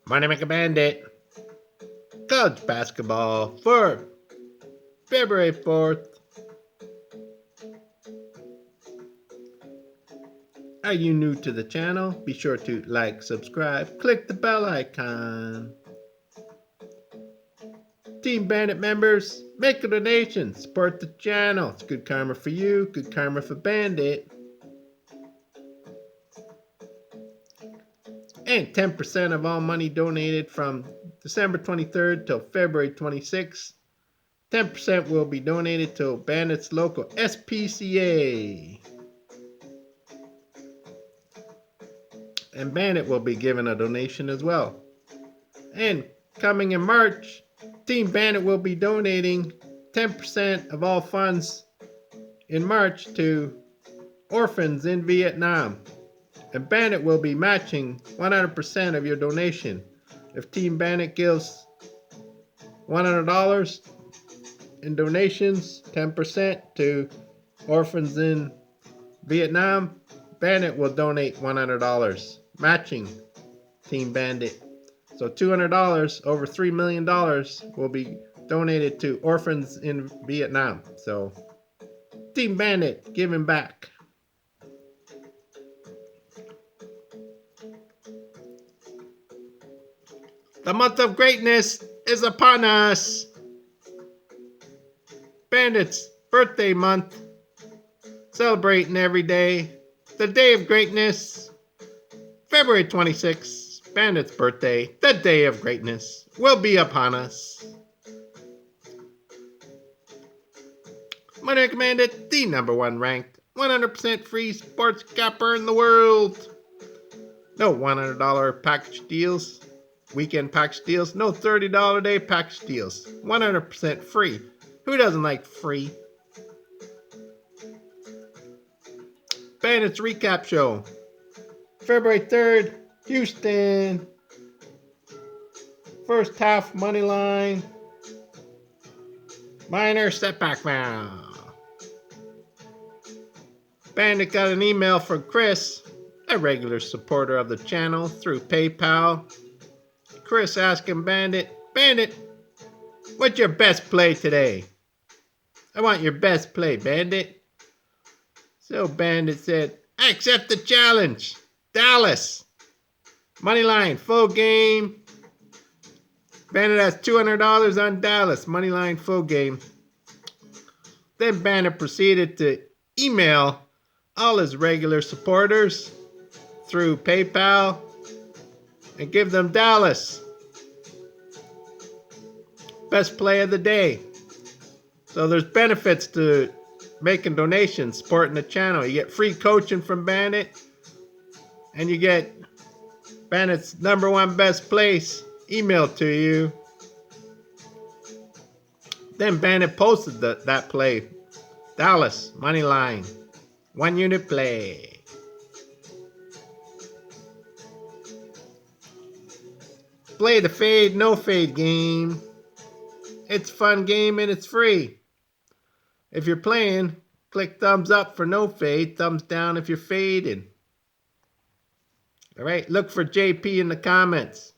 Money Maker Bandit. College basketball for February 4th. Are you new to the channel? Be sure to like, subscribe, click the bell icon. Team Bandit members, make a donation, support the channel. It's good karma for you, good karma for Bandit. And 10% of all money donated from December 23rd till February 26th. 10% will be donated to Bandit's local SPCA. And Bandit will be giving a donation as well. And coming in March, Team Bandit will be donating 10% of all funds in March to orphans in Vietnam. And Bandit will be matching 100% of your donation. If Team Bandit gives $100 in donations, 10% to orphans in Vietnam, Bandit will donate $100, matching Team Bandit. So $200, over $3 million, will be donated to orphans in Vietnam. So Team Bandit giving back. The month of greatness is upon us. Bandit's birthday month. Celebrating every day. The day of greatness. February 26th, Bandit's birthday. The day of greatness will be upon us. Money Maker Bandit, the #1 ranked 100% free sports capper in the world. No $100 package deals. Weekend package deals. No $30 a day package deals. 100% free. Who doesn't like free? Bandits recap show. February 3rd, Houston. First half money line. Minor setback round. Bandit got an email from Chris, a regular supporter of the channel, through PayPal. Chris asking Bandit, what's your best play today? I want your best play, Bandit. So Bandit said, I accept the challenge. Dallas. Moneyline, full game. Bandit has $200 on Dallas. Moneyline, full game. Then Bandit proceeded to email all his regular supporters through PayPal and give them Dallas. Best play of the day. So there's benefits to making donations, supporting the channel. You get free coaching from Bandit, and you get Bandit's #1 best place emailed to you. Then Bandit posted that play. Dallas, money line, 1 unit play. Play the fade, no fade game. It's a fun game and it's free. If you're playing, click thumbs up for no fade, thumbs down if you're fading. Alright, look for JP in the comments.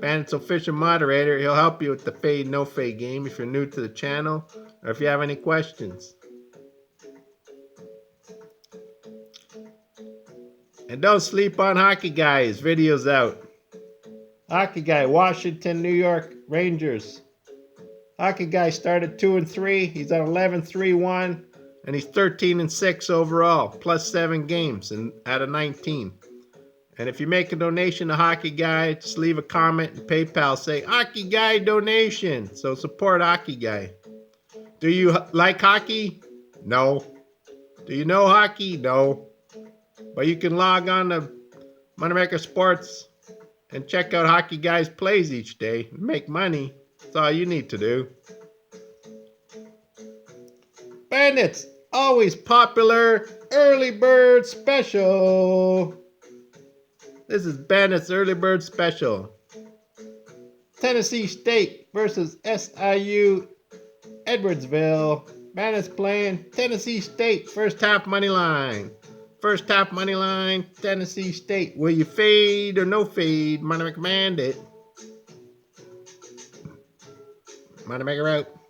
Bandit's official moderator. He'll help you with the fade, no fade game if you're new to the channel or if you have any questions. And don't sleep on Hockey Guy. His video's out. Hockey Guy, Washington, New York Rangers. Hockey Guy started 2-3. He's on 11-3-1, and he's 13-6 overall, plus 7 games out of 19. And if you make a donation to Hockey Guy, just leave a comment in PayPal. Say Hockey Guy donation. So support Hockey Guy. Do you like hockey? No. Do you know hockey? No. But you can log on to Money Maker Sports and check out Hockey Guy's plays each day and make money. That's all you need to do. Bandits, always popular early bird special. This is Bandit's early bird special. Tennessee State versus SIU Edwardsville. Bandits playing Tennessee State first half money line. First half money line, Tennessee State. Will you fade or no fade? Money Maker Bandit. Money Maker out.